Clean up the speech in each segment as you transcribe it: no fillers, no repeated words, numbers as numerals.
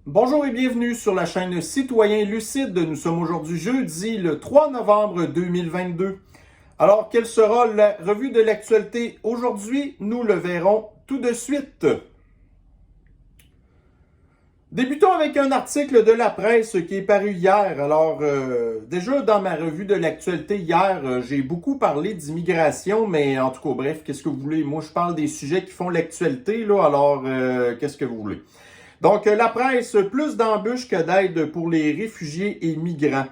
Bonjour et bienvenue sur la chaîne Citoyen Lucide. Nous sommes aujourd'hui jeudi le 3 novembre 2022. Alors, quelle sera la revue de l'actualité aujourd'hui? Nous le verrons tout de suite. Débutons avec un article de la presse qui est paru hier. Alors, déjà dans ma revue de l'actualité hier, j'ai beaucoup parlé d'immigration, mais en tout cas, bref, qu'est-ce que vous voulez? Moi, je parle des sujets qui font l'actualité, là, alors qu'est-ce que vous voulez? Donc, la presse, plus d'embûches que d'aide pour les réfugiés et migrants.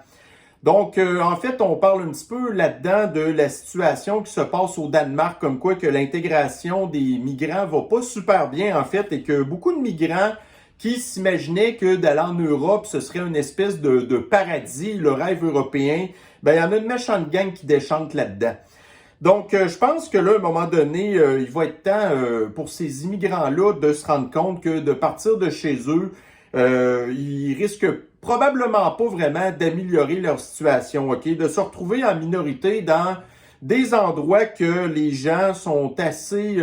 Donc, en fait, on parle un petit peu là-dedans de la situation qui se passe au Danemark, comme quoi que l'intégration des migrants va pas super bien, en fait, et que beaucoup de migrants qui s'imaginaient que d'aller en Europe, ce serait une espèce de paradis, le rêve européen, ben il y en a une méchante gang qui déchante là-dedans. Donc, je pense que là, à un moment donné, il va être temps pour ces immigrants-là de se rendre compte que de partir de chez eux, ils risquent probablement pas vraiment d'améliorer leur situation, OK? De se retrouver en minorité dans des endroits que les gens sont assez,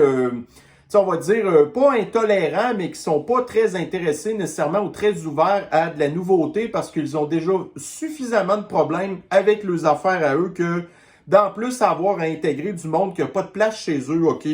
on va dire, pas intolérants, mais qui sont pas très intéressés nécessairement ou très ouverts à de la nouveauté parce qu'ils ont déjà suffisamment de problèmes avec leurs affaires à eux que d'en plus avoir à intégrer du monde qui n'a pas de place chez eux, OK?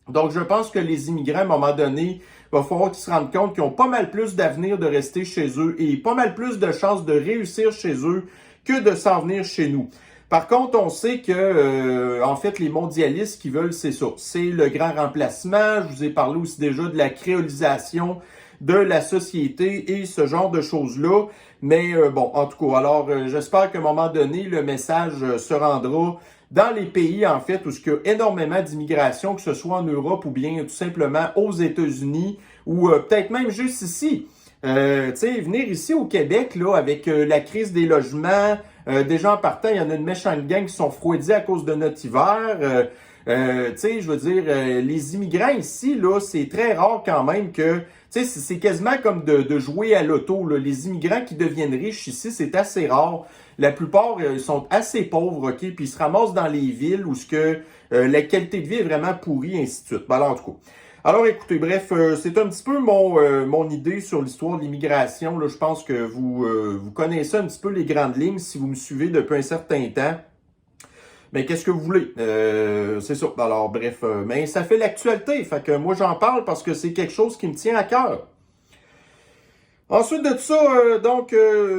Donc, je pense que les immigrants, à un moment donné, il va falloir qu'ils se rendent compte qu'ils ont pas mal plus d'avenir de rester chez eux et pas mal plus de chances de réussir chez eux que de s'en venir chez nous. Par contre, on sait que, en fait, les mondialistes qui veulent, c'est ça. C'est le grand remplacement. Je vous ai parlé aussi déjà de la créolisation de la société et ce genre de choses-là. Mais bon, en tout cas, alors j'espère qu'à un moment donné, le message se rendra dans les pays, en fait, où il y a énormément d'immigration, que ce soit en Europe ou bien tout simplement aux États-Unis ou peut-être même juste ici. Tu sais, venir ici au Québec, là, avec la crise des logements, déjà en partant, il y en a une méchante gang qui sont froidis à cause de notre hiver. Tu sais, je veux dire, les immigrants ici, là, c'est très rare quand même que, tu sais, c'est quasiment comme de jouer à l'auto, là. Les immigrants qui deviennent riches ici, c'est assez rare. La plupart, ils sont assez pauvres, OK, puis ils se ramassent dans les villes où ce que la qualité de vie est vraiment pourrie, et ainsi de suite. Ben, alors, en tout cas. Alors, écoutez, bref, c'est un petit peu mon idée sur l'histoire de l'immigration. Là, je pense que vous connaissez un petit peu les grandes lignes si vous me suivez depuis un certain temps. Mais qu'est-ce que vous voulez? C'est ça. Alors, bref, mais ça fait l'actualité. Fait que moi, j'en parle parce que c'est quelque chose qui me tient à cœur. Ensuite de ça,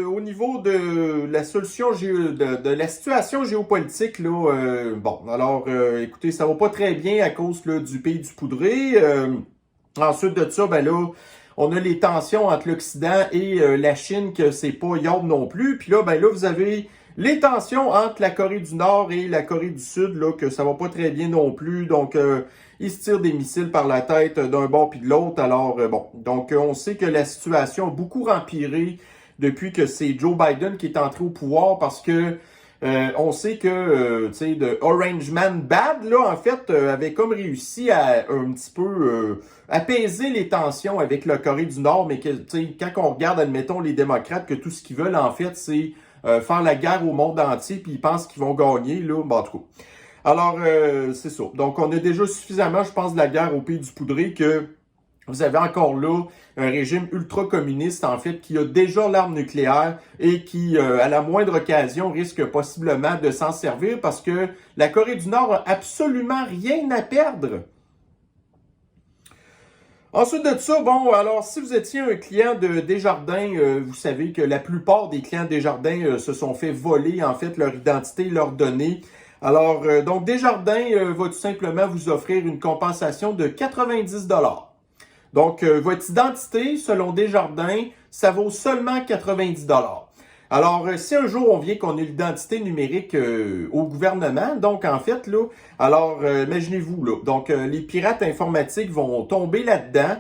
au niveau de la solution de la situation géopolitique, là, bon, alors, écoutez, ça va pas très bien à cause là, du pays du poudré. Ensuite de ça, ben là, on a les tensions entre l'Occident et la Chine, que c'est pas yard non plus. Puis là, ben là, vous avez les tensions entre la Corée du Nord et la Corée du Sud, là, que ça va pas très bien non plus. Donc, ils se tirent des missiles par la tête d'un bord puis de l'autre. Alors, bon, donc on sait que la situation a beaucoup empiré depuis que c'est Joe Biden qui est entré au pouvoir parce que on sait que, tu sais, de Orange Man Bad, là, en fait, avait comme réussi à un petit peu apaiser les tensions avec la Corée du Nord, mais que, tu sais, quand on regarde, admettons, les démocrates, que tout ce qu'ils veulent, en fait, c'est faire la guerre au monde entier, puis ils pensent qu'ils vont gagner, là, bon, en tout cas. Alors, c'est ça. Donc, on a déjà suffisamment, je pense, de la guerre au pays du poudré que vous avez encore là un régime ultra-communiste, en fait, qui a déjà l'arme nucléaire et qui, à la moindre occasion, risque possiblement de s'en servir parce que la Corée du Nord a absolument rien à perdre. Ensuite de ça, bon, alors si vous étiez un client de Desjardins, vous savez que la plupart des clients Desjardins se sont fait voler, en fait, leur identité, leurs données. Alors, donc Desjardins va tout simplement vous offrir une compensation de 90 $. Donc, votre identité, selon Desjardins, ça vaut seulement 90 $. Alors, si un jour on vient qu'on a l'identité numérique au gouvernement, donc en fait, là, alors imaginez-vous, là, donc les pirates informatiques vont tomber là-dedans.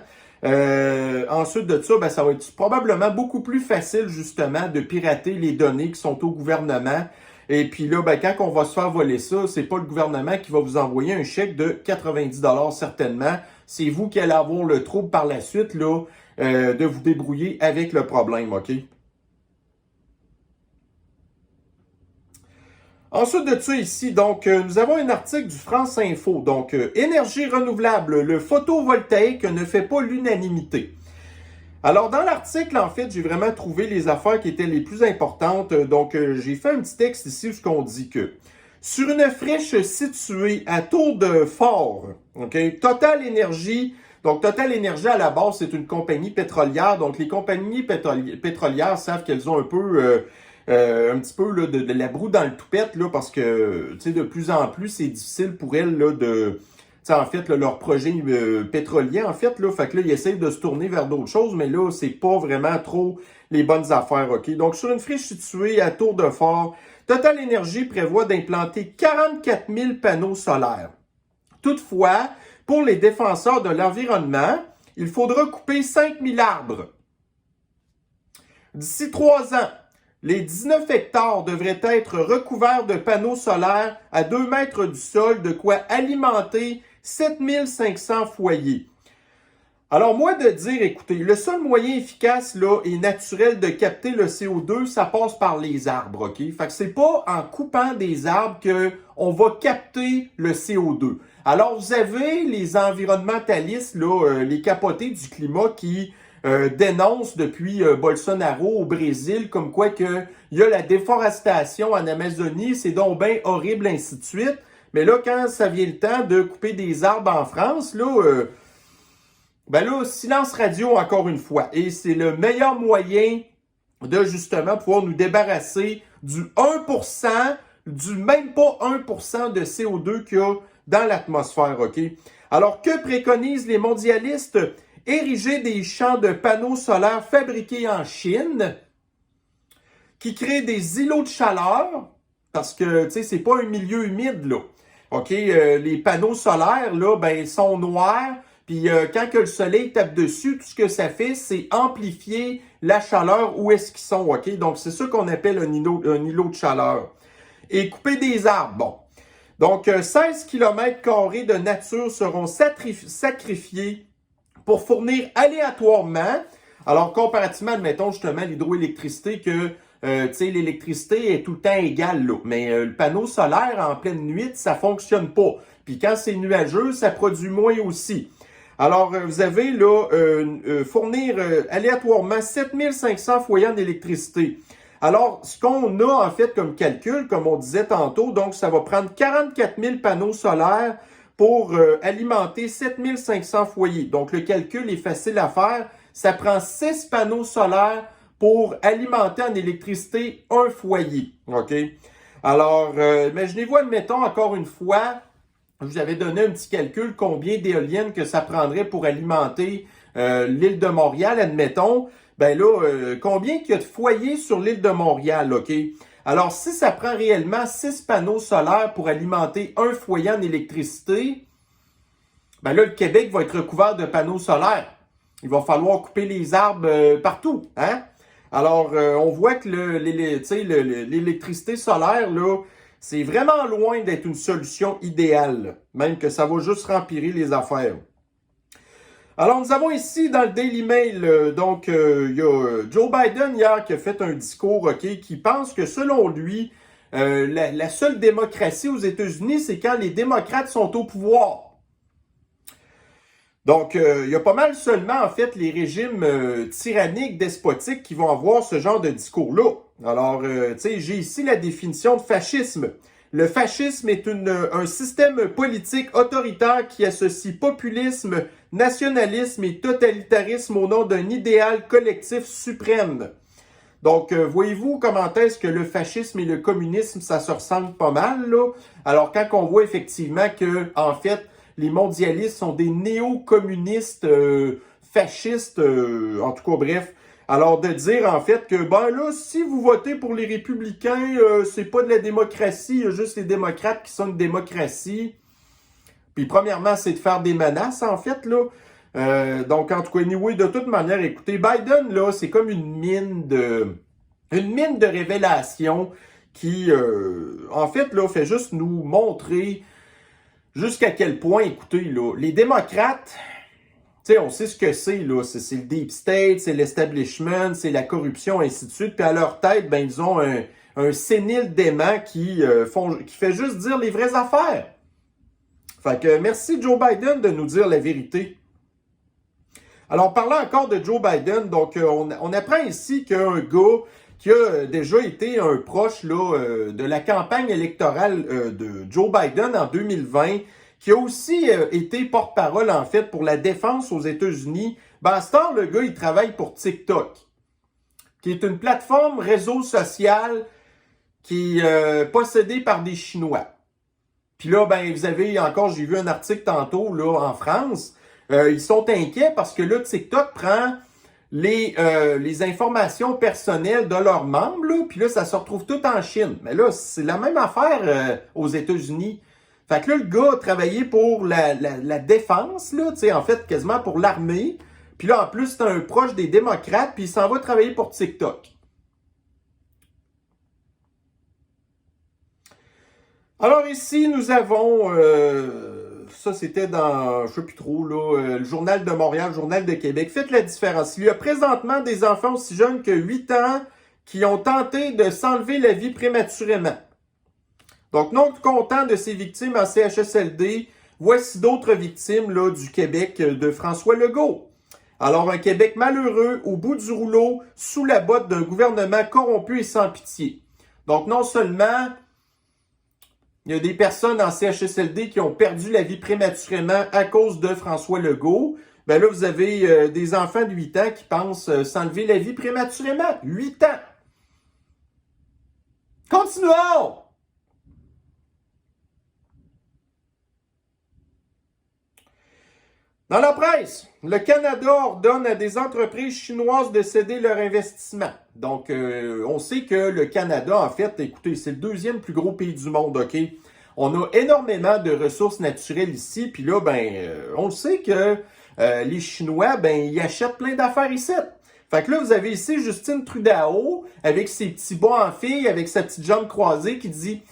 Ensuite de ça, ben, ça va être probablement beaucoup plus facile, justement, de pirater les données qui sont au gouvernement. Et puis là, ben, quand on va se faire voler ça, c'est pas le gouvernement qui va vous envoyer un chèque de 90 $ certainement. C'est vous qui allez avoir le trouble par la suite là, de vous débrouiller avec le problème, OK? Ensuite de ça ici, donc, nous avons un article du France Info. Donc, énergie renouvelable, le photovoltaïque ne fait pas l'unanimité. Alors, dans l'article, en fait, j'ai vraiment trouvé les affaires qui étaient les plus importantes. Donc, j'ai fait un petit texte ici où on dit que sur une friche située à Tour de Fort, OK, Total Énergie, donc Total Énergie à la base, c'est une compagnie pétrolière. Donc, les compagnies pétrolières savent qu'elles ont un peu, un petit peu là, de la broue dans le toupette, là, parce que, tu sais, de plus en plus, c'est difficile pour elles là, de en fait, là, leur projet pétrolier, en fait, là, fait que là, ils essayent de se tourner vers d'autres choses, mais là, c'est pas vraiment trop les bonnes affaires, OK? Donc, sur une friche située à Tour de Fort, Total Énergie prévoit d'implanter 44 000 panneaux solaires. Toutefois, pour les défenseurs de l'environnement, il faudra couper 5 000 arbres. D'ici 3 ans, les 19 hectares devraient être recouverts de panneaux solaires à 2 mètres du sol, de quoi alimenter 7 500 foyers. Alors moi de dire, écoutez, le seul moyen efficace là, et naturel de capter le CO2, ça passe par les arbres, OK? Fait que c'est pas en coupant des arbres qu'on va capter le CO2. Alors vous avez les environnementalistes, là, les capotés du climat qui dénoncent depuis Bolsonaro au Brésil, comme quoi que il y a la déforestation en Amazonie, c'est donc bien horrible, ainsi de suite. Mais là, quand ça vient le temps de couper des arbres en France, là, ben là, silence radio encore une fois. Et c'est le meilleur moyen de justement pouvoir nous débarrasser du 1%, du même pas 1% de CO2 qu'il y a dans l'atmosphère, OK? Alors, que préconisent les mondialistes? Ériger des champs de panneaux solaires fabriqués en Chine qui créent des îlots de chaleur parce que, tu sais, c'est pas un milieu humide, là. OK? Les panneaux solaires, là, ben, ils sont noirs. Puis quand que le soleil tape dessus, tout ce que ça fait, c'est amplifier la chaleur où est-ce qu'ils sont, OK? Donc, c'est ça qu'on appelle un îlot de chaleur. Et couper des arbres, bon. Donc, 16 km² de nature seront sacrifiés pour fournir aléatoirement, alors comparativement, admettons justement l'hydroélectricité que, tu sais, l'électricité est tout le temps égale, là. Mais le panneau solaire en pleine nuit, ça fonctionne pas. Puis quand c'est nuageux, ça produit moins aussi. Alors, vous avez là, fournir aléatoirement 7500 foyers en électricité. Alors, ce qu'on a en fait comme calcul, comme on disait tantôt, donc ça va prendre 44 000 panneaux solaires pour alimenter 7500 foyers. Donc, le calcul est facile à faire. Ça prend 6 panneaux solaires pour alimenter en électricité un foyer. OK? Alors, imaginez-vous, admettons encore une fois, je vous avais donné un petit calcul, combien d'éoliennes que ça prendrait pour alimenter l'île de Montréal, admettons. Ben là, combien qu'il y a de foyers sur l'île de Montréal, OK? Alors, si ça prend réellement 6 panneaux solaires pour alimenter un foyer en électricité, ben là, le Québec va être recouvert de panneaux solaires. Il va falloir couper les arbres partout, hein? Alors, on voit que l'électricité solaire, là, c'est vraiment loin d'être une solution idéale, même que ça va juste rempirer les affaires. Alors, nous avons ici dans le Daily Mail, il y a Joe Biden hier qui a fait un discours, OK, qui pense que selon lui, la seule démocratie aux États-Unis, c'est quand les démocrates sont au pouvoir. Donc, il y a pas mal seulement, en fait, les régimes tyranniques, despotiques qui vont avoir ce genre de discours-là. Alors, tu sais, j'ai ici la définition de fascisme. Le fascisme est un système politique autoritaire qui associe populisme, nationalisme et totalitarisme au nom d'un idéal collectif suprême. Donc, voyez-vous comment est-ce que le fascisme et le communisme, ça se ressemble pas mal, là? Alors, quand on voit effectivement que, en fait, les mondialistes sont des néo-communistes fascistes, en tout cas, bref. Alors, de dire, en fait, que, ben là, si vous votez pour les républicains, c'est pas de la démocratie, il y a juste les démocrates qui sont une démocratie. Puis, premièrement, c'est de faire des menaces, en fait, là. Donc, en tout cas, anyway, de toute manière, écoutez, Biden, là, c'est comme une mine de révélation qui, en fait, là, fait juste nous montrer jusqu'à quel point, écoutez, là, les démocrates, tu sais, on sait ce que c'est, là. C'est le deep state, c'est l'establishment, c'est la corruption, ainsi de suite. Puis à leur tête, ben, ils ont un sénile dément qui fait juste dire les vraies affaires. Fait que merci Joe Biden de nous dire la vérité. Alors, parlant encore de Joe Biden, donc on apprend ici qu'un gars qui a déjà été un proche là, de la campagne électorale de Joe Biden en 2020, qui a aussi été porte-parole, en fait, pour la défense aux États-Unis. Ben, à ce temps, le gars, il travaille pour TikTok, qui est une plateforme réseau social qui est possédée par des Chinois. Puis là, ben, vous avez encore, j'ai vu un article tantôt, là, en France, ils sont inquiets parce que là, TikTok prend les informations personnelles de leurs membres, là, puis là, ça se retrouve tout en Chine. Mais là, c'est la même affaire aux États-Unis. Fait que là, le gars a travaillé pour la défense, là, tu sais, en fait, quasiment pour l'armée. Puis là, en plus, c'est un proche des démocrates, puis il s'en va travailler pour TikTok. Alors ici, nous avons, ça c'était dans, je sais plus trop, là, le Journal de Montréal, le Journal de Québec. Faites la différence. Il y a présentement des enfants aussi jeunes que 8 ans qui ont tenté de s'enlever la vie prématurément. Donc, non content de ces victimes en CHSLD, voici d'autres victimes là, du Québec de François Legault. Alors, un Québec malheureux, au bout du rouleau, sous la botte d'un gouvernement corrompu et sans pitié. Donc, non seulement il y a des personnes en CHSLD qui ont perdu la vie prématurément à cause de François Legault, ben là, vous avez des enfants de 8 ans qui pensent s'enlever la vie prématurément. 8 ans! Continuons! Dans la presse, le Canada ordonne à des entreprises chinoises de céder leur investissement. Donc, on sait que le Canada, en fait, écoutez, c'est le deuxième plus gros pays du monde, OK? On a énormément de ressources naturelles ici, puis là, ben, on le sait que les Chinois, ben, ils achètent plein d'affaires ici. Fait que là, vous avez ici Justine Trudeau, avec ses petits bas en fille, avec sa petite jambe croisée, qui dit...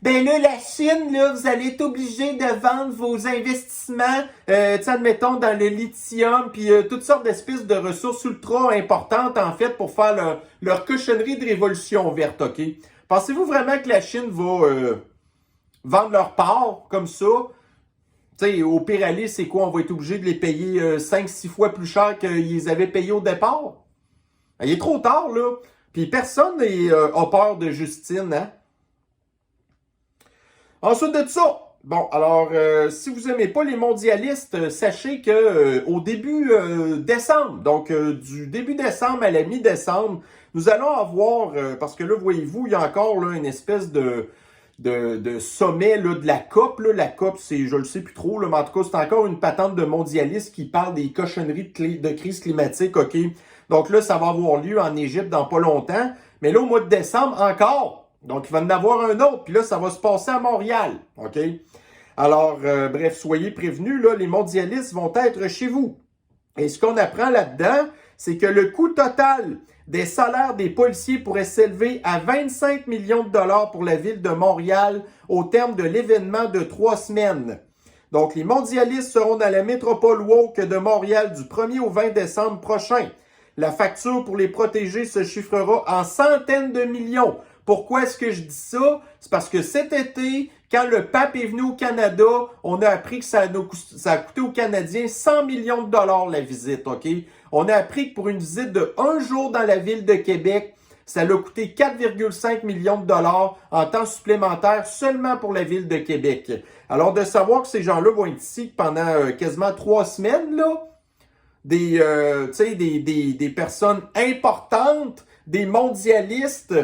Ben là, la Chine, là, vous allez être obligé de vendre vos investissements, admettons, dans le lithium, puis toutes sortes d'espèces de ressources ultra importantes, en fait, pour faire leur cochonnerie de révolution verte, OK? Pensez-vous vraiment que la Chine va vendre leur part comme ça? Tu sais, au pire aller, c'est quoi? On va être obligé de les payer 5-6 fois plus cher qu'ils les avaient payés au départ? Il est trop tard, là. Puis personne n'a peur de Justine, hein? Ensuite de ça, bon, alors, si vous aimez pas les mondialistes, sachez que au début décembre, donc du début décembre à la mi-décembre, nous allons avoir, parce que là, voyez-vous, il y a encore là, une espèce de sommet là, de la COP. Là. La COP, c'est, je le sais plus trop, là, mais en tout cas, c'est encore une patente de mondialistes qui parle des cochonneries de crise climatique, OK? Donc là, ça va avoir lieu en Égypte dans pas longtemps. Mais là, au mois de décembre, encore. Donc, il va y en avoir un autre, puis là, ça va se passer à Montréal, OK? Alors, bref, soyez prévenus, là, les mondialistes vont être chez vous. Et ce qu'on apprend là-dedans, c'est que le coût total des salaires des policiers pourrait s'élever à 25 millions de dollars pour la ville de Montréal au terme de l'événement de 3 semaines. Donc, les mondialistes seront dans la métropole woke de Montréal du 1er au 20 décembre prochain. La facture pour les protéger se chiffrera en centaines de millions. Pourquoi est-ce que je dis ça? C'est parce que cet été, quand le pape est venu au Canada, on a appris que ça a coûté aux Canadiens 100 millions de dollars la visite, OK? On a appris que pour une visite de 1 jour dans la ville de Québec, ça a coûté 4,5 millions de dollars en temps supplémentaire seulement pour la ville de Québec. Alors, de savoir que ces gens-là vont être ici pendant quasiment 3 semaines, là, des personnes importantes, des mondialistes...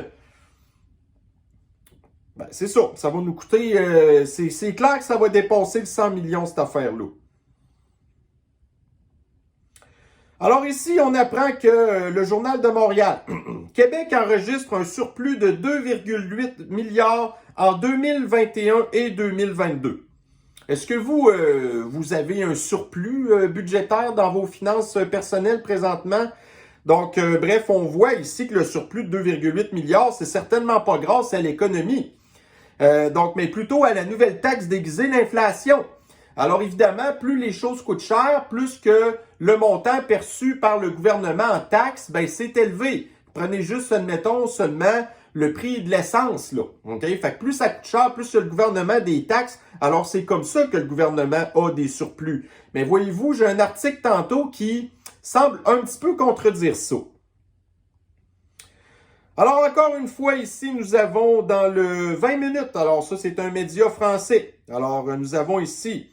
Ben, c'est ça va nous coûter, c'est clair que ça va dépasser le 100 millions cette affaire-là. Alors ici, on apprend que le Journal de Montréal, Québec enregistre un surplus de 2,8 milliards en 2021 et 2022. Est-ce que vous avez un surplus budgétaire dans vos finances personnelles présentement? Donc, bref, on voit ici que le surplus de 2,8 milliards, c'est certainement pas grâce à l'économie. Donc, mais plutôt à la nouvelle taxe déguisée, l'inflation. Alors, évidemment, plus les choses coûtent cher, plus que le montant perçu par le gouvernement en taxes, ben, c'est élevé. Prenez juste, admettons, seulement le prix de l'essence, là. OK? Fait que plus ça coûte cher, plus le gouvernement des taxes. Alors, c'est comme ça que le gouvernement a des surplus. Mais voyez-vous, j'ai un article tantôt qui semble un petit peu contredire ça. Alors, encore une fois, ici, nous avons dans le 20 minutes. Alors, ça, c'est un média français. Alors, nous avons ici...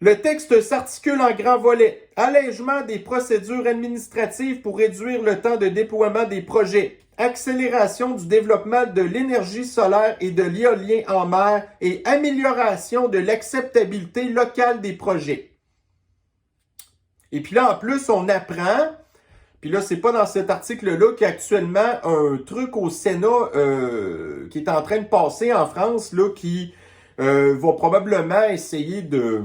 Le texte s'articule en grands volets. Allègement des procédures administratives pour réduire le temps de déploiement des projets. Accélération du développement de l'énergie solaire et de l'éolien en mer et amélioration de l'acceptabilité locale des projets. Et puis là, en plus, on apprend, puis là, c'est pas dans cet article-là qu'il y a actuellement un truc au Sénat qui est en train de passer en France, là, qui va probablement essayer de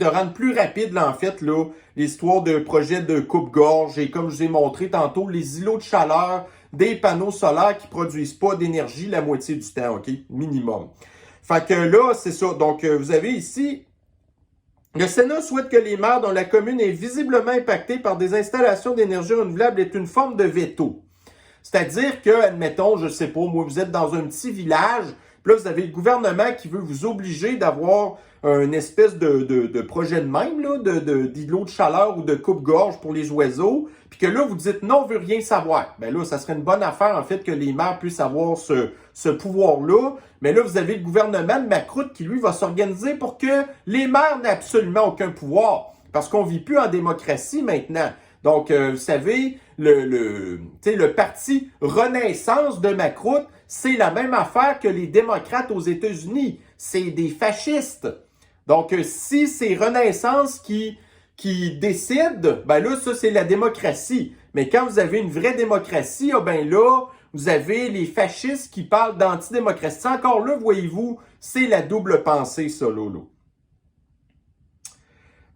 rendre plus rapide, là, en fait, là, l'histoire de projets de coupe-gorge et, comme je vous ai montré tantôt, les îlots de chaleur des panneaux solaires qui produisent pas d'énergie la moitié du temps, OK? Minimum. Fait que là, c'est ça. Donc, vous avez ici, le Sénat souhaite que les maires dont la commune est visiblement impactée par des installations d'énergie renouvelable aient une forme de veto. C'est-à-dire que, admettons, je sais pas, moi, vous êtes dans un petit village, puis là, vous avez le gouvernement qui veut vous obliger d'avoir une espèce de projet de même, là, d'îlot de chaleur ou de coupe-gorge pour les oiseaux, puis que là, vous dites non, on veut rien savoir. Ben là, ça serait une bonne affaire, en fait, que les maires puissent avoir ce pouvoir-là. Mais là, vous avez le gouvernement de Macroute qui, lui, va s'organiser pour que les maires n'aient absolument aucun pouvoir. Parce qu'on vit plus en démocratie maintenant. Donc, vous savez, le parti Renaissance de Macroute, c'est la même affaire que les démocrates aux États-Unis. C'est des fascistes. Donc, si c'est Renaissance qui décide, ben là, ça, c'est la démocratie. Mais quand vous avez une vraie démocratie, ben là, vous avez les fascistes qui parlent d'antidémocratie. Encore là, voyez-vous, c'est la double pensée, ça, Lolo.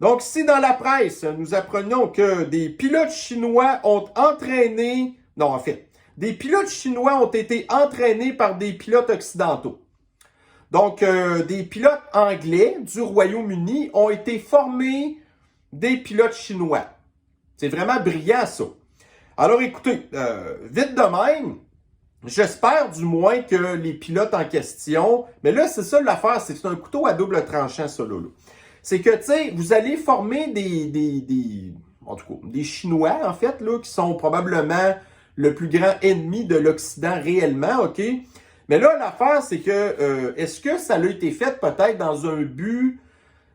Donc, ici, dans la presse, nous apprenons que des pilotes chinois ont entraîné... Non, en fait, des pilotes chinois ont été entraînés par des pilotes occidentaux. Donc, des pilotes anglais du Royaume-Uni ont été formés des pilotes chinois. C'est vraiment brillant, ça. Alors, écoutez, vite de même, j'espère du moins que les pilotes en question... Mais là, c'est ça l'affaire, c'est un couteau à double tranchant, ça, là. C'est que, tu sais, vous allez former en tout cas, des Chinois, en fait, là, qui sont probablement le plus grand ennemi de l'Occident réellement, OK? Mais là, l'affaire, c'est que, est-ce que ça a été fait peut-être dans un but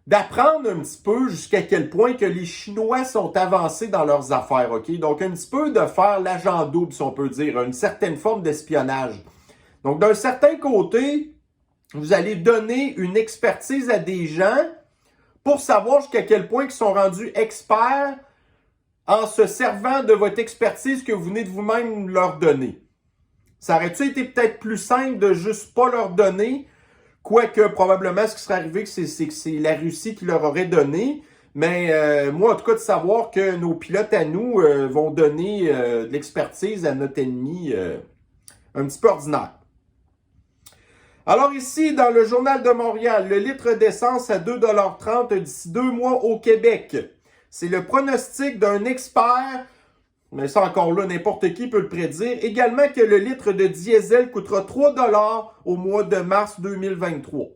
d'apprendre un petit peu jusqu'à quel point que les Chinois sont avancés dans leurs affaires, OK? Donc, un petit peu de faire l'agent double, si on peut dire, une certaine forme d'espionnage. Donc, d'un certain côté, vous allez donner une expertise à des gens pour savoir jusqu'à quel point ils sont rendus experts en se servant de votre expertise que vous venez de vous-même leur donner. Ça aurait-tu été peut-être plus simple de juste pas leur donner, quoique probablement ce qui serait arrivé, c'est que c'est la Russie qui leur aurait donné. Mais moi, en tout cas, de savoir que nos pilotes à nous vont donner de l'expertise à notre ennemi un petit peu ordinaire. Alors ici, dans le Journal de Montréal, le litre d'essence à 2,30 $ d'ici 2 mois au Québec. C'est le pronostic d'un expert, mais ça encore là, n'importe qui peut le prédire, également que le litre de diesel coûtera 3 $ au mois de mars 2023.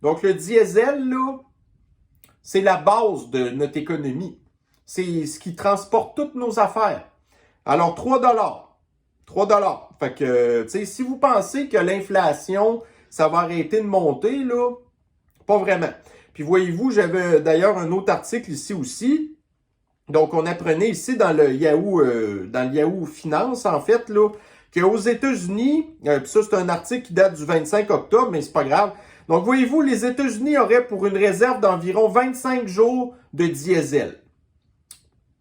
Donc le diesel, là, c'est la base de notre économie. C'est ce qui transporte toutes nos affaires. Alors 3 $. 3 $. Fait que, tu sais, si vous pensez que l'inflation... ça va arrêter de monter, là? Pas vraiment. Puis voyez-vous, j'avais d'ailleurs un autre article ici aussi. Donc, on apprenait ici dans le Yahoo Finance, en fait, là, qu'aux États-Unis, puis ça, c'est un article qui date du 25 octobre, mais c'est pas grave. Donc, voyez-vous, les États-Unis auraient pour une réserve d'environ 25 jours de diesel.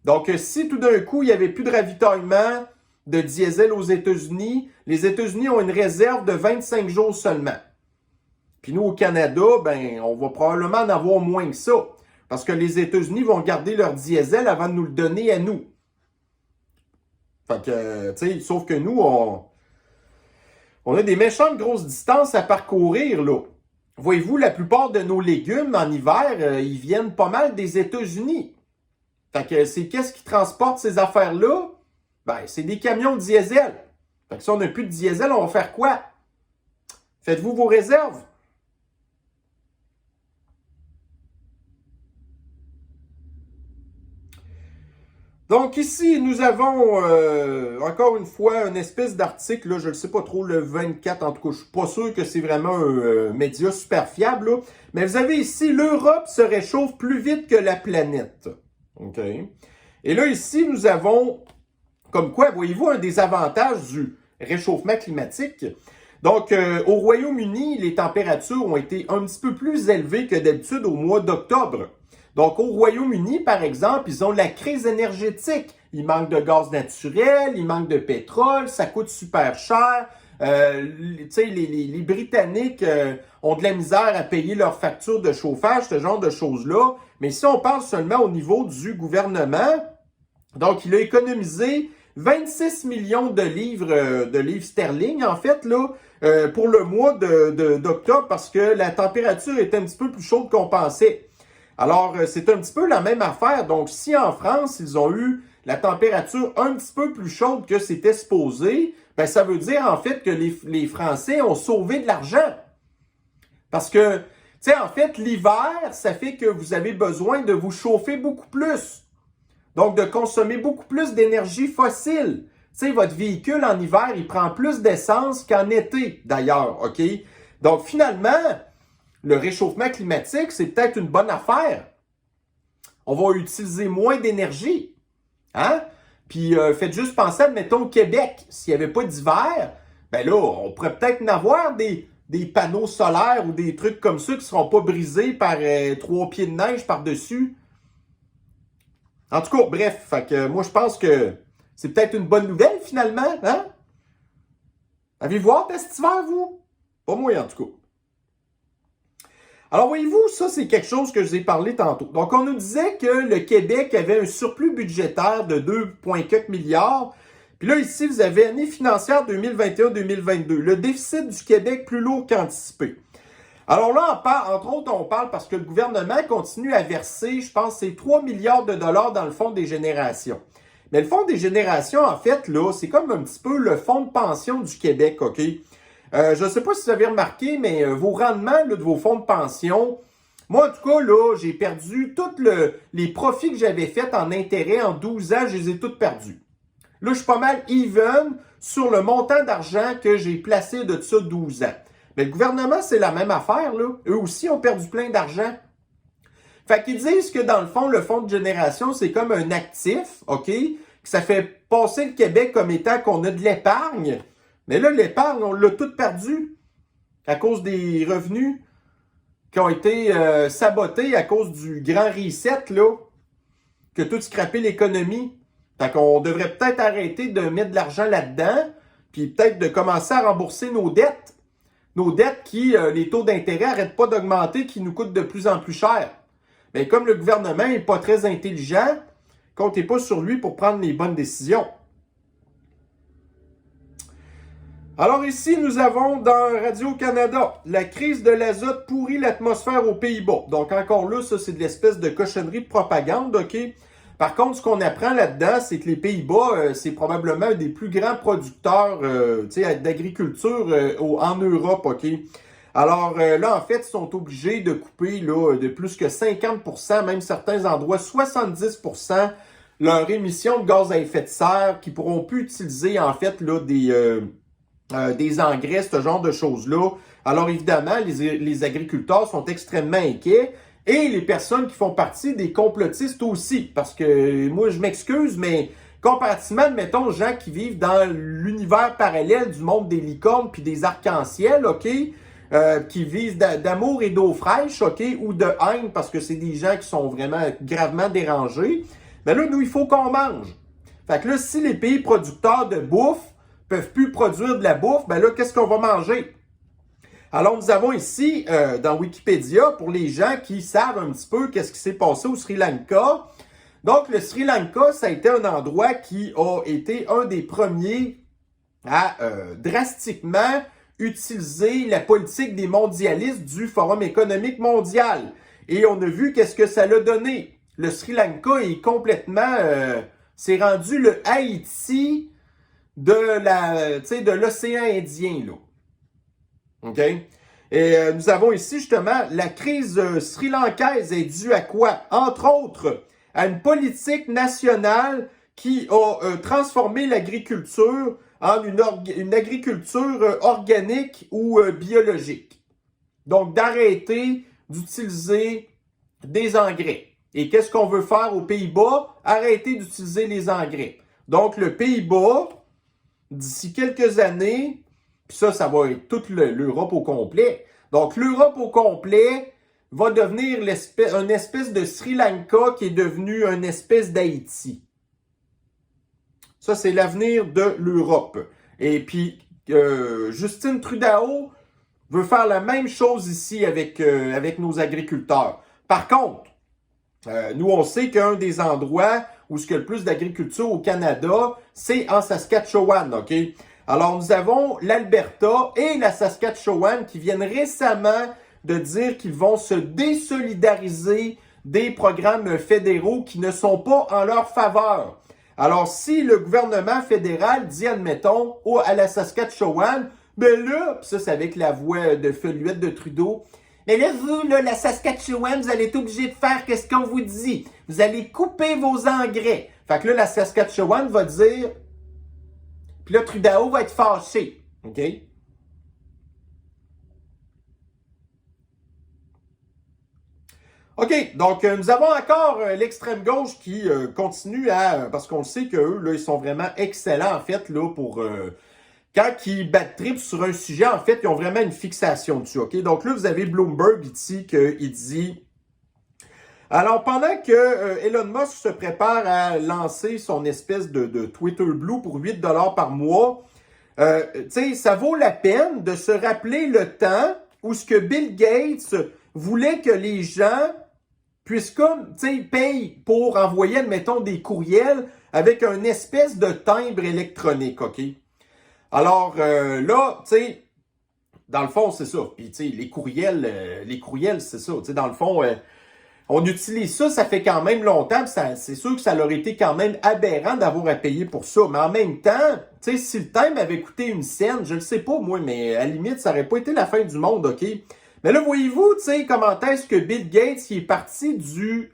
Donc, si tout d'un coup, il n'y avait plus de ravitaillement de diesel aux États-Unis, les États-Unis ont une réserve de 25 jours seulement. Puis nous, au Canada, ben, on va probablement en avoir moins que ça. Parce que les États-Unis vont garder leur diesel avant de nous le donner à nous. Fait que, tu sais, sauf que nous, on a des méchantes grosses distances à parcourir, là. Voyez-vous, la plupart de nos légumes en hiver, ils viennent pas mal des États-Unis. Fait que c'est qu'est-ce qui transporte ces affaires-là? Ben, c'est des camions de diesel. Fait que si on n'a plus de diesel, on va faire quoi? Faites-vous vos réserves? Donc ici, nous avons encore une fois une espèce d'article, là, je ne sais pas trop, le 24, en tout cas, je suis pas sûr que c'est vraiment un média super fiable, là, mais vous avez ici, l'Europe se réchauffe plus vite que la planète. OK? Et là, ici, nous avons, comme quoi, voyez-vous, un des avantages du réchauffement climatique. Donc, au Royaume-Uni, les températures ont été un petit peu plus élevées que d'habitude au mois d'octobre. Donc, au Royaume-Uni, par exemple, ils ont la crise énergétique. Il manque de gaz naturel, il manque de pétrole, ça coûte super cher. Les Britanniques ont de la misère à payer leurs factures de chauffage, ce genre de choses-là. Mais si on parle seulement au niveau du gouvernement, donc il a économisé 26 millions de livres sterling, en fait, là, pour le mois d'octobre, parce que la température était un petit peu plus chaude qu'on pensait. Alors, c'est un petit peu la même affaire. Donc, si en France, ils ont eu la température un petit peu plus chaude que c'était supposé, ben ça veut dire en fait que les Français ont sauvé de l'argent. Parce que, tu sais, en fait, l'hiver, ça fait que vous avez besoin de vous chauffer beaucoup plus. Donc, de consommer beaucoup plus d'énergie fossile. Tu sais, votre véhicule en hiver, il prend plus d'essence qu'en été, d'ailleurs, OK? Donc, finalement, le réchauffement climatique, c'est peut-être une bonne affaire. On va utiliser moins d'énergie. Hein? Puis faites juste penser, admettons, au Québec. S'il n'y avait pas d'hiver, ben là, on pourrait peut-être en avoir des panneaux solaires ou des trucs comme ça qui ne seront pas brisés par 3 pieds de neige par-dessus. En tout cas, bref, fait que moi je pense que c'est peut-être une bonne nouvelle finalement. Hein? Avez-vous hâte à cet hiver, vous? Pas moi en tout cas. Alors, voyez-vous, ça, c'est quelque chose que je vous ai parlé tantôt. Donc, on nous disait que le Québec avait un surplus budgétaire de 2,4 milliards. Puis là, ici, vous avez année financière 2021-2022. Le déficit du Québec plus lourd qu'anticipé. Alors là, entre autres, on parle parce que le gouvernement continue à verser, je pense, c'est 3 milliards de dollars dans le Fonds des générations. Mais le Fonds des générations, en fait, là, c'est comme un petit peu le fonds de pension du Québec, OK? Je ne sais pas si vous avez remarqué, mais vos rendements là, de vos fonds de pension, moi, en tout cas, là, j'ai perdu tous les profits que j'avais faits en intérêt en 12 ans, je les ai tous perdus. Là, je suis pas mal even sur le montant d'argent que j'ai placé de ça 12 ans. Mais le gouvernement, c'est la même affaire, là. Eux aussi ont perdu plein d'argent. Fait qu'ils disent que dans le fond, le fonds de génération, c'est comme un actif, OK? Que ça fait passer le Québec comme étant qu'on a de l'épargne. Mais là, l'épargne, on l'a tout perdu à cause des revenus qui ont été sabotés à cause du grand reset, là, que tout scrappé l'économie. Fait qu'on devrait peut-être arrêter de mettre de l'argent là-dedans, puis peut-être de commencer à rembourser nos dettes. Nos dettes qui, les taux d'intérêt n'arrêtent pas d'augmenter, qui nous coûtent de plus en plus cher. Mais comme le gouvernement n'est pas très intelligent, comptez pas sur lui pour prendre les bonnes décisions. Alors ici, nous avons dans Radio-Canada, la crise de l'azote pourrit l'atmosphère aux Pays-Bas. Donc encore là, ça c'est de l'espèce de cochonnerie de propagande, OK? Par contre, ce qu'on apprend là-dedans, c'est que les Pays-Bas, c'est probablement un des plus grands producteurs d'agriculture en Europe, OK? Alors là, en fait, ils sont obligés de couper là, de plus que 50%, même certains endroits 70%, leur émission de gaz à effet de serre, qui pourront plus utiliser en fait là, des engrais, ce genre de choses-là. Alors évidemment, les agriculteurs sont extrêmement inquiets et les personnes qui font partie des complotistes aussi. Parce que moi, je m'excuse, mais comparativement, mettons, aux gens qui vivent dans l'univers parallèle du monde des licornes puis des arcs-en-ciel, OK? Qui vivent d'amour et d'eau fraîche, OK? Ou de haine parce que c'est des gens qui sont vraiment gravement dérangés. Mais là, nous, il faut qu'on mange. Fait que là, si les pays producteurs de bouffe peuvent plus produire de la bouffe, ben là, qu'est-ce qu'on va manger? Alors, nous avons ici, dans Wikipédia, pour les gens qui savent un petit peu qu'est-ce qui s'est passé au Sri Lanka. Donc, le Sri Lanka, ça a été un endroit qui a été un des premiers à drastiquement utiliser la politique des mondialistes du Forum économique mondial. Et on a vu qu'est-ce que ça l'a donné. Le Sri Lanka est complètement... c'est rendu le Haïti de l'océan Indien, là. OK? Et nous avons ici, justement, la crise sri-lankaise est due à quoi? Entre autres, à une politique nationale qui a transformé l'agriculture en une agriculture organique ou biologique. Donc, d'arrêter d'utiliser des engrais. Et qu'est-ce qu'on veut faire aux Pays-Bas? Arrêter d'utiliser les engrais. Donc, le Pays-Bas, d'ici quelques années, puis ça va être toute l'Europe au complet. Donc, l'Europe au complet va devenir une espèce de Sri Lanka qui est devenu une espèce d'Haïti. Ça, c'est l'avenir de l'Europe. Et puis, Justin Trudeau veut faire la même chose ici avec nos agriculteurs. Par contre, nous, on sait qu'un des endroits où il y a le plus d'agriculture au Canada, c'est en Saskatchewan, OK? Alors, nous avons l'Alberta et la Saskatchewan qui viennent récemment de dire qu'ils vont se désolidariser des programmes fédéraux qui ne sont pas en leur faveur. Alors, si le gouvernement fédéral dit, admettons, à la Saskatchewan, ben là, pis ça, c'est avec la voix de feluette de Trudeau, mais là, vous, là, la Saskatchewan, vous allez être obligé de faire ce qu'on vous dit. Vous allez couper vos engrais. Fait que là, la Saskatchewan va dire, puis là, Trudeau va être fâché. OK? OK, donc nous avons encore l'extrême gauche qui continue parce qu'on sait qu'eux, là, ils sont vraiment excellents, en fait, là, pour... quand ils battent trip sur un sujet, en fait, ils ont vraiment une fixation dessus, OK? Donc là, vous avez Bloomberg ici qui dit... Alors, pendant que Elon Musk se prépare à lancer son espèce de Twitter Blue pour 8 $ par mois, tu sais, ça vaut la peine de se rappeler le temps où ce que Bill Gates voulait que les gens puissent comme, tu sais, payent pour envoyer, admettons, des courriels avec une espèce de timbre électronique, OK? Alors, là, tu sais, dans le fond, c'est ça. Puis, tu sais, les courriels, c'est ça. Tu sais, dans le fond, on utilise ça, ça fait quand même longtemps, c'est sûr que ça leur été quand même aberrant d'avoir à payer pour ça. Mais en même temps, tu sais, si le timbre avait coûté une scène, je ne sais pas moi, mais à la limite, ça n'aurait pas été la fin du monde, OK? Mais là, voyez-vous, tu sais, comment est-ce que Bill Gates il est parti du...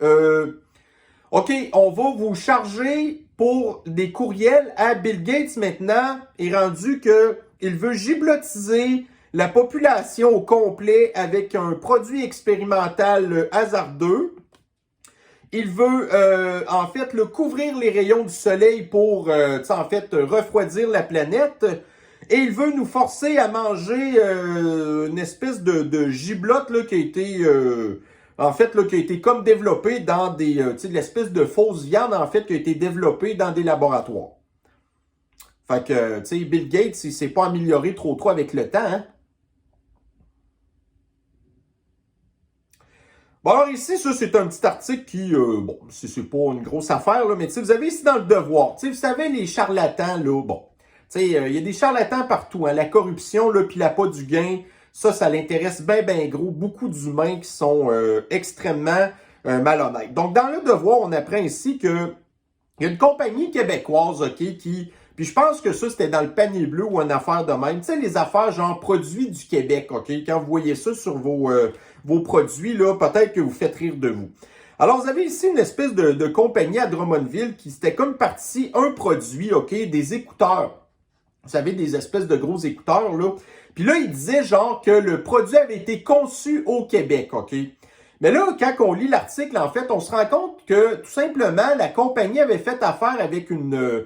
OK, on va vous charger pour des courriels à Bill Gates maintenant, est rendu que il veut giblotiser la population au complet avec un produit expérimental hasardeux. Il veut, en fait, couvrir les rayons du soleil pour, en fait, refroidir la planète. Et il veut nous forcer à manger une espèce de giblotte là, qui a été... en fait, là, qui a été comme développée dans des... tu sais, l'espèce de fausse viande, en fait, qui a été développée dans des laboratoires. Fait que, tu sais, Bill Gates, il s'est pas amélioré trop avec le temps, hein. Bon, alors ici, ça, c'est un petit article qui, bon, c'est pas une grosse affaire, là, mais tu sais, vous avez ici dans le Devoir, tu sais, vous savez, les charlatans, là, bon, tu sais, il y a des charlatans partout, hein, la corruption, là, puis l'appât du gain, ça l'intéresse ben gros, beaucoup d'humains qui sont extrêmement malhonnêtes. Donc, dans le Devoir, on apprend ici que il y a une compagnie québécoise, OK, qui... Puis je pense que ça, c'était dans le panier bleu ou une affaire de même. Tu sais, les affaires genre produits du Québec, OK? Quand vous voyez ça sur vos produits, là, peut-être que vous faites rire de vous. Alors, vous avez ici une espèce de compagnie à Drummondville qui s'était comme parti un produit, OK? Des écouteurs. Vous savez, des espèces de gros écouteurs, là. Puis là, il disait genre que le produit avait été conçu au Québec, OK? Mais là, quand on lit l'article, en fait, on se rend compte que, tout simplement, la compagnie avait fait affaire avec une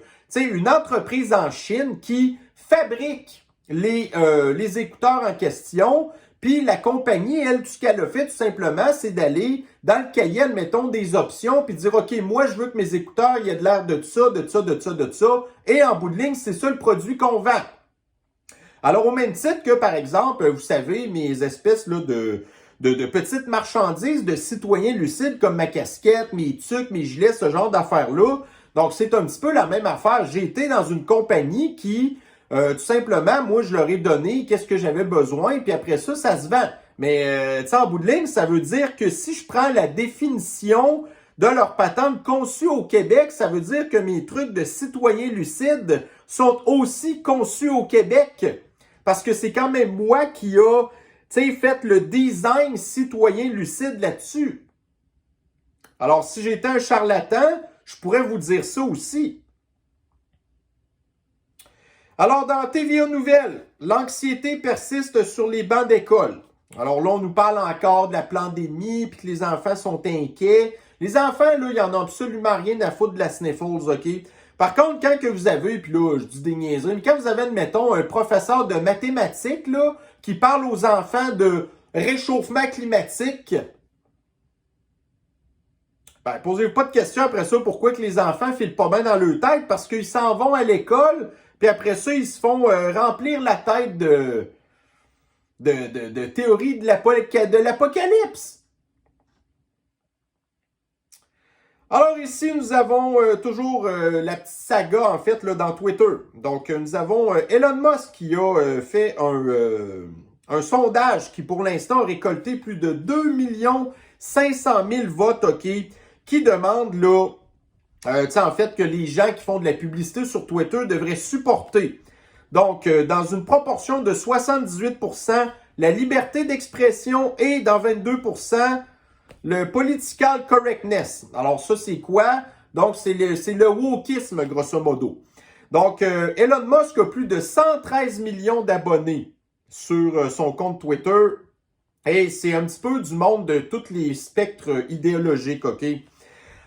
entreprise en Chine qui fabrique les écouteurs en question. Puis la compagnie, elle, tout ce qu'elle a fait, tout simplement, c'est d'aller dans le cahier, mettons, des options, puis dire, OK, moi, je veux que mes écouteurs, il y ait de l'air de ça, de ça, de ça, de ça. Et en bout de ligne, c'est ça le produit qu'on vend. Alors, au même titre que, par exemple, vous savez, mes espèces là, de petites marchandises de citoyens lucides comme ma casquette, mes tucs, mes gilets, ce genre d'affaires-là. Donc, c'est un petit peu la même affaire. J'ai été dans une compagnie qui, tout simplement, moi, je leur ai donné qu'est-ce que j'avais besoin, puis après ça se vend. Mais, tu sais, en bout de ligne, ça veut dire que si je prends la définition de leur patente conçue au Québec, ça veut dire que mes trucs de citoyen lucide sont aussi conçus au Québec. Parce que c'est quand même moi qui a, fait le design citoyen lucide là-dessus. Alors, si j'étais un charlatan, je pourrais vous dire ça aussi. Alors, dans TVA Nouvelles, l'anxiété persiste sur les bancs d'école. Alors là, on nous parle encore de la pandémie, puis que les enfants sont inquiets. Les enfants, là, ils en ont absolument rien à foutre de la sniffles, OK? Par contre, quand que vous avez, puis là, je dis des niaiseries, mais quand vous avez, admettons, un professeur de mathématiques, là, qui parle aux enfants de réchauffement climatique, ben, posez-vous pas de questions après ça, pourquoi que les enfants filent pas bien dans leur tête, parce qu'ils s'en vont à l'école, puis après ça, ils se font remplir la tête de théories de l'apocalypse. Alors ici, nous avons toujours la petite saga, en fait, là, dans Twitter. Donc, nous avons Elon Musk qui a fait un sondage qui, pour l'instant, a récolté plus de 2 500 000 votes, OK, qui demande, là, en fait, que les gens qui font de la publicité sur Twitter devraient supporter. Donc, dans une proportion de 78%, la liberté d'expression et dans 22%, le political correctness. Alors, ça, c'est quoi? Donc, c'est le wokisme, grosso modo. Donc, Elon Musk a plus de 113 millions d'abonnés sur son compte Twitter. Et c'est un petit peu du monde de tous les spectres idéologiques, OK?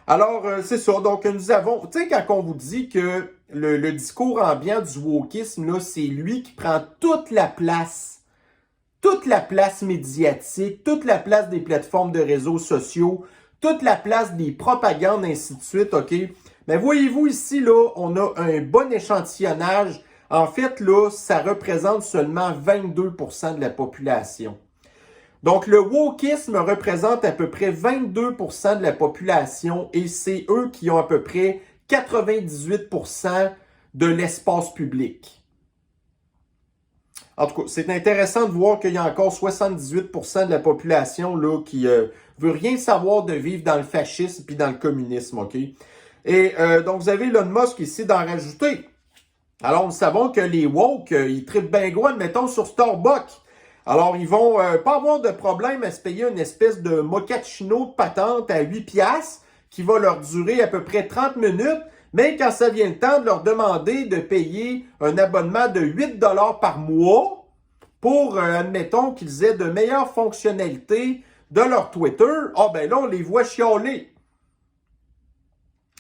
Alors, c'est ça. Donc, nous avons... Tu sais, quand on vous dit que le discours ambiant du wokisme, là, c'est lui qui prend toute la place médiatique, toute la place des plateformes de réseaux sociaux, toute la place des propagandes, ainsi de suite, OK? Mais voyez-vous ici, là, on a un bon échantillonnage. En fait, là, ça représente seulement 22% de la population. Donc, le wokisme représente à peu près 22% de la population et c'est eux qui ont à peu près 98% de l'espace public. En tout cas, c'est intéressant de voir qu'il y a encore 78% de la population là, qui veut rien savoir de vivre dans le fascisme puis dans le communisme, OK? Et donc, vous avez Elon Musk ici d'en rajouter. Alors, nous savons que les woke, ils trippent bien gros, admettons, sur Starbucks. Alors, ils vont pas avoir de problème à se payer une espèce de mochaccino de patente à 8 piastres qui va leur durer à peu près 30 minutes. Mais quand ça vient le temps de leur demander de payer un abonnement de 8 $ par mois pour, admettons, qu'ils aient de meilleures fonctionnalités de leur Twitter, ben là, on les voit chialer.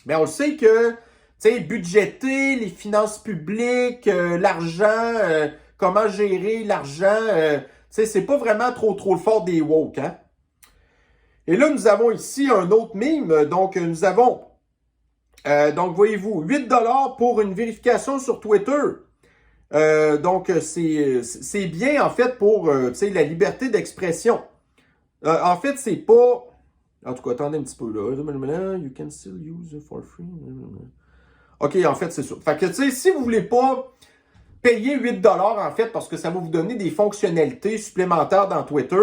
Mais on sait que, tu sais, budgéter, les finances publiques, l'argent, comment gérer l'argent, tu sais, c'est pas vraiment trop le fort des woke, hein? Et là, nous avons ici un autre meme. Donc, nous avons... donc, voyez-vous, 8 $ pour une vérification sur Twitter. Donc, c'est bien, en fait, pour la liberté d'expression. En fait, c'est pas... En tout cas, attendez un petit peu, là. You can still use it for free. OK, en fait, c'est ça. Fait que, tu sais, si vous voulez pas payer 8 $ en fait, parce que ça va vous donner des fonctionnalités supplémentaires dans Twitter,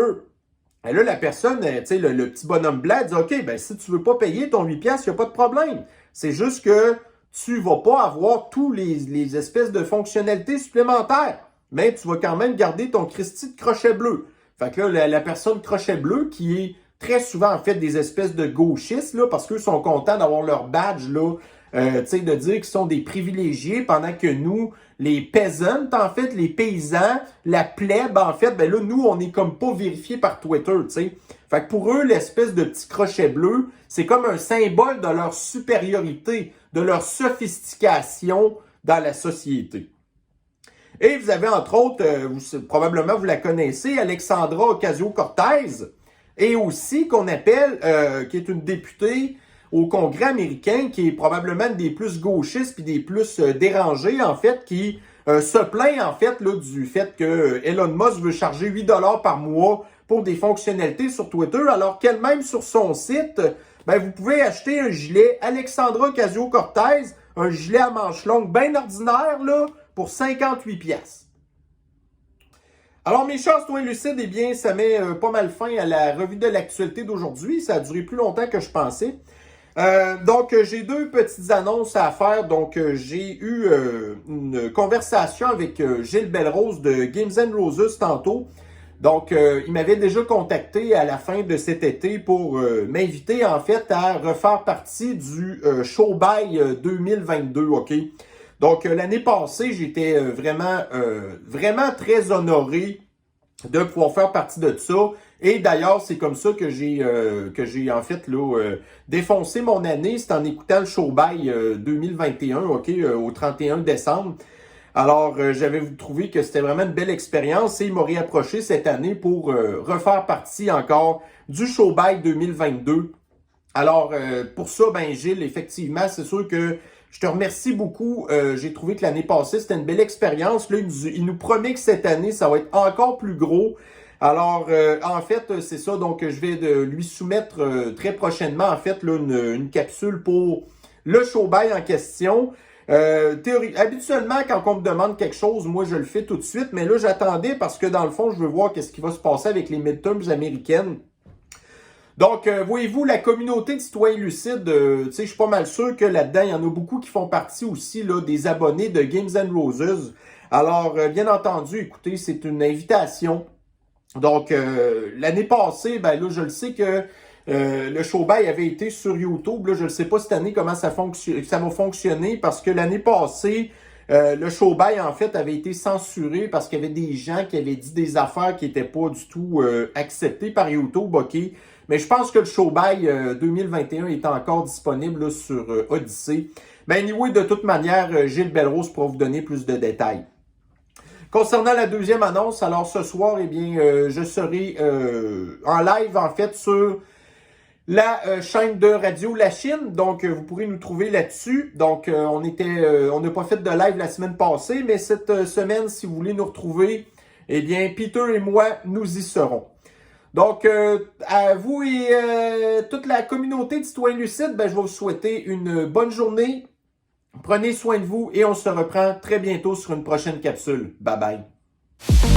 et là, la personne, tu sais, le petit bonhomme blanc dit, OK, ben si tu veux pas payer ton 8 piastres, il n'y a pas de problème. C'est juste que tu vas pas avoir tous les espèces de fonctionnalités supplémentaires. Mais tu vas quand même garder ton Christy de crochet bleu. Fait que là, la personne crochet bleu, qui est très souvent, en fait, des espèces de gauchistes, là, parce qu'eux sont contents d'avoir leur badge, là, tu sais, de dire qu'ils sont des privilégiés, pendant que nous, les peasants, en fait, les paysans, la plèbe, en fait, ben là, nous, on est comme pas vérifiés par Twitter, tu sais. Fait que pour eux, l'espèce de petit crochet bleu, c'est comme un symbole de leur supériorité, de leur sophistication dans la société. Et vous avez, entre autres, probablement vous la connaissez, Alexandra Ocasio-Cortez, et aussi qu'on appelle, qui est une députée au Congrès américain, qui est probablement une des plus gauchistes puis des plus dérangées, en fait, qui se plaint, en fait, là, du fait que Elon Musk veut charger 8 $ par mois pour des fonctionnalités sur Twitter, alors qu'elle-même, sur son site, ben, vous pouvez acheter un gilet Alexandra Ocasio-Cortez, un gilet à manches longues bien ordinaire, là, pour 58 piastres. Alors, mes chers citoyens lucides, eh bien, ça met pas mal fin à la revue de l'actualité d'aujourd'hui. Ça a duré plus longtemps que je pensais. Donc, j'ai deux petites annonces à faire. Donc, j'ai eu une conversation avec Gilles Belrose de Games and Roses tantôt. Donc, il m'avait déjà contacté à la fin de cet été pour m'inviter, en fait, à refaire partie du Show by 2022, OK? Donc, l'année passée, j'étais vraiment très honoré de pouvoir faire partie de ça. Et d'ailleurs, c'est comme ça que j'ai en fait là défoncé mon année, c'est en écoutant le show by 2021, OK, au 31 décembre. Alors, j'avais trouvé que c'était vraiment une belle expérience et il m'a réapproché cette année pour refaire partie encore du show by 2022. Alors, pour ça, ben Gilles, effectivement, c'est sûr que je te remercie beaucoup. J'ai trouvé que l'année passée, c'était une belle expérience. Là, il nous promet que cette année, ça va être encore plus gros. Alors, en fait, c'est ça. Donc, je vais lui soumettre très prochainement, en fait, là, une capsule pour le show by en question. Habituellement, quand on me demande quelque chose, moi, je le fais tout de suite. Mais là, j'attendais parce que, dans le fond, je veux voir qu'est-ce qui va se passer avec les midterms américaines. Donc, voyez-vous, la communauté de citoyens lucides, tu sais, je suis pas mal sûr que là-dedans, il y en a beaucoup qui font partie aussi là, des abonnés de Games and Roses. Alors, bien entendu, écoutez, c'est une invitation. Donc, l'année passée, ben là, je le sais que le showbay avait été sur YouTube. Là, je ne sais pas cette année comment ça va fonctionner parce que l'année passée, le showbay, en fait, avait été censuré parce qu'il y avait des gens qui avaient dit des affaires qui n'étaient pas du tout acceptées par YouTube, OK? Mais je pense que le showbay 2021 est encore disponible là, sur Odyssey. Mais anyway, de toute manière, Gilles Belrose pourra vous donner plus de détails. Concernant la deuxième annonce, alors ce soir, eh bien, je serai en live, en fait, sur la chaîne de Radio La Chine. Donc, vous pourrez nous trouver là-dessus. Donc, on n'a pas fait de live la semaine passée, mais cette semaine, si vous voulez nous retrouver, eh bien, Peter et moi, nous y serons. Donc, à vous et toute la communauté de citoyens lucides, ben, je vais vous souhaiter une bonne journée. Prenez soin de vous et on se reprend très bientôt sur une prochaine capsule. Bye bye.